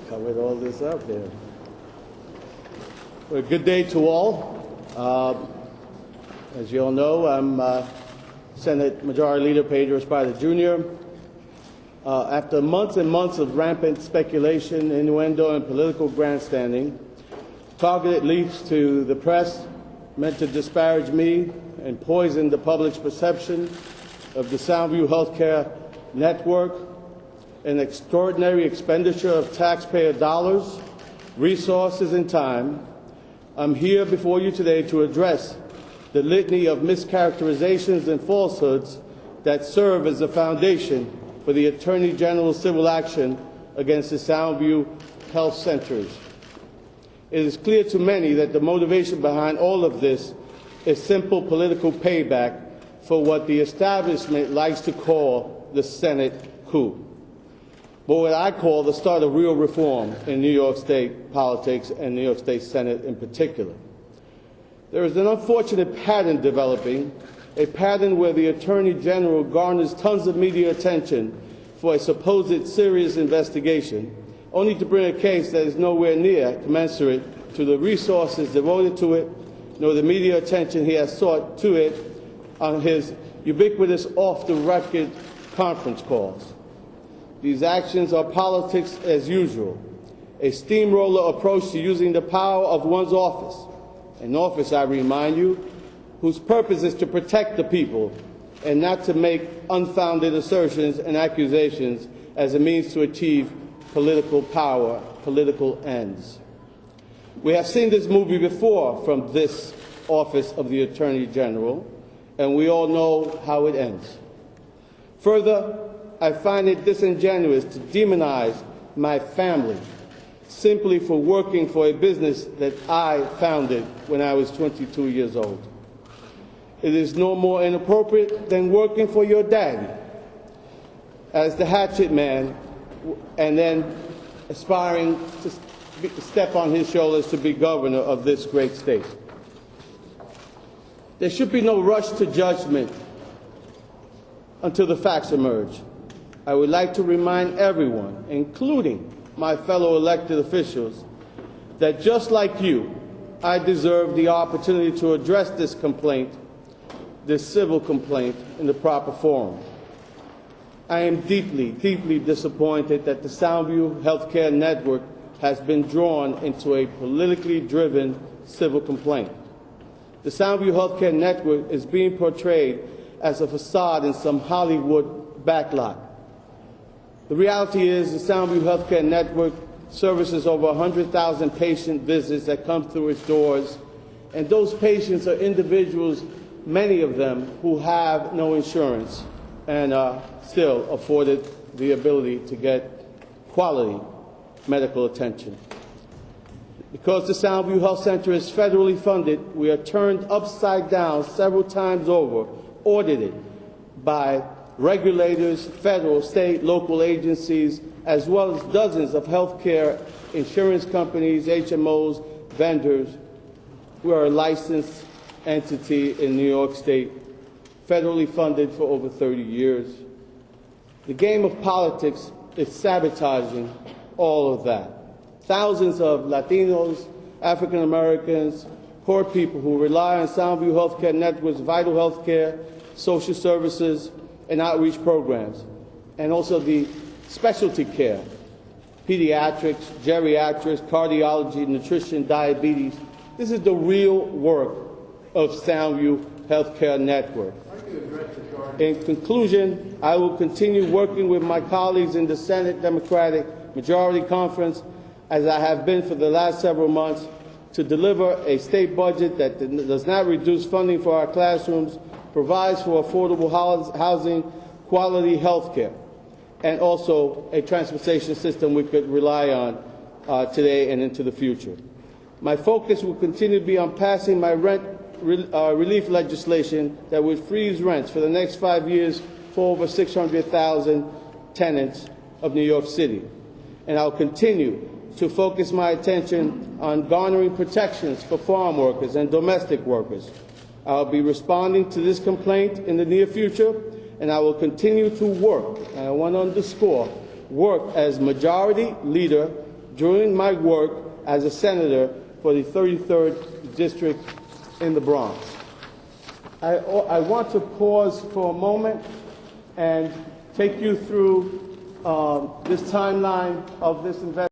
Covered all this up there. Well, good day to all. As you all know, I'm Senate Majority Leader Pedro Espada Jr. After months and months of rampant speculation, innuendo, and political grandstanding, targeted leaks to the press meant to disparage me and poison the public's perception of the Soundview Healthcare Network, an extraordinary expenditure of taxpayer dollars, resources, and time, I'm here before you today to address the litany of mischaracterizations and falsehoods that serve as the foundation for the Attorney General's civil action against the Soundview Health Centers. It is clear to many that the motivation behind all of this is simple political payback for what the establishment likes to call the Senate coup, but what I call the start of real reform in New York State politics and New York State Senate in particular. There is an unfortunate pattern developing, a pattern where the Attorney General garners tons of media attention for a supposed serious investigation, only to bring a case that is nowhere near commensurate to the resources devoted to it, nor the media attention he has sought to it on his ubiquitous off-the-record conference calls. These actions are politics as usual, a steamroller approach to using the power of one's office, an office, I remind you, whose purpose is to protect the people and not to make unfounded assertions and accusations as a means to achieve political power, political ends. We have seen this movie before from this office of the Attorney General, and we all know how it ends. Further, I find it disingenuous to demonize my family simply for working for a business that I founded when I was 22 years old. It is no more inappropriate than working for your daddy as the hatchet man and then aspiring to step on his shoulders to be governor of this great state. There should be no rush to judgment until the facts emerge. I would like to remind everyone, including my fellow elected officials, that just like you, I deserve the opportunity to address this complaint, this civil complaint, in the proper forum. I am deeply, deeply disappointed that the Soundview Healthcare Network has been drawn into a politically driven civil complaint. The Soundview Healthcare Network is being portrayed as a facade in some Hollywood backlot. The reality is the Soundview Healthcare Network services over 100,000 patient visits that come through its doors, and those patients are individuals, many of them, who have no insurance and are still afforded the ability to get quality medical attention. Because the Soundview Health Center is federally funded, we are turned upside down several times over, audited by regulators, federal, state, local agencies, as well as dozens of healthcare insurance companies, HMOs, vendors, who are a licensed entity in New York State, federally funded for over 30 years. The game of politics is sabotaging all of that. Thousands of Latinos, African Americans, poor people who rely on Soundview Healthcare Network's vital healthcare, social services, and outreach programs, and also the specialty care, pediatrics, geriatrics, cardiology, nutrition, diabetes. This is the real work of Soundview Healthcare Network. In conclusion, I will continue working with my colleagues in the Senate Democratic Majority Conference, as I have been for the last several months, to deliver a state budget that does not reduce funding for our classrooms, provides for affordable housing, quality health care, and also a transportation system we could rely on today and into the future. My focus will continue to be on passing my rent relief legislation that would freeze rents for the next 5 years for over 600,000 tenants of New York City. And I'll continue to focus my attention on garnering protections for farm workers and domestic workers. I'll be responding to this complaint in the near future, and I will continue to work, and I want to underscore, work as Majority Leader during my work as a senator for the 33rd District in the Bronx. I want to pause for a moment and take you through this timeline of this investigation.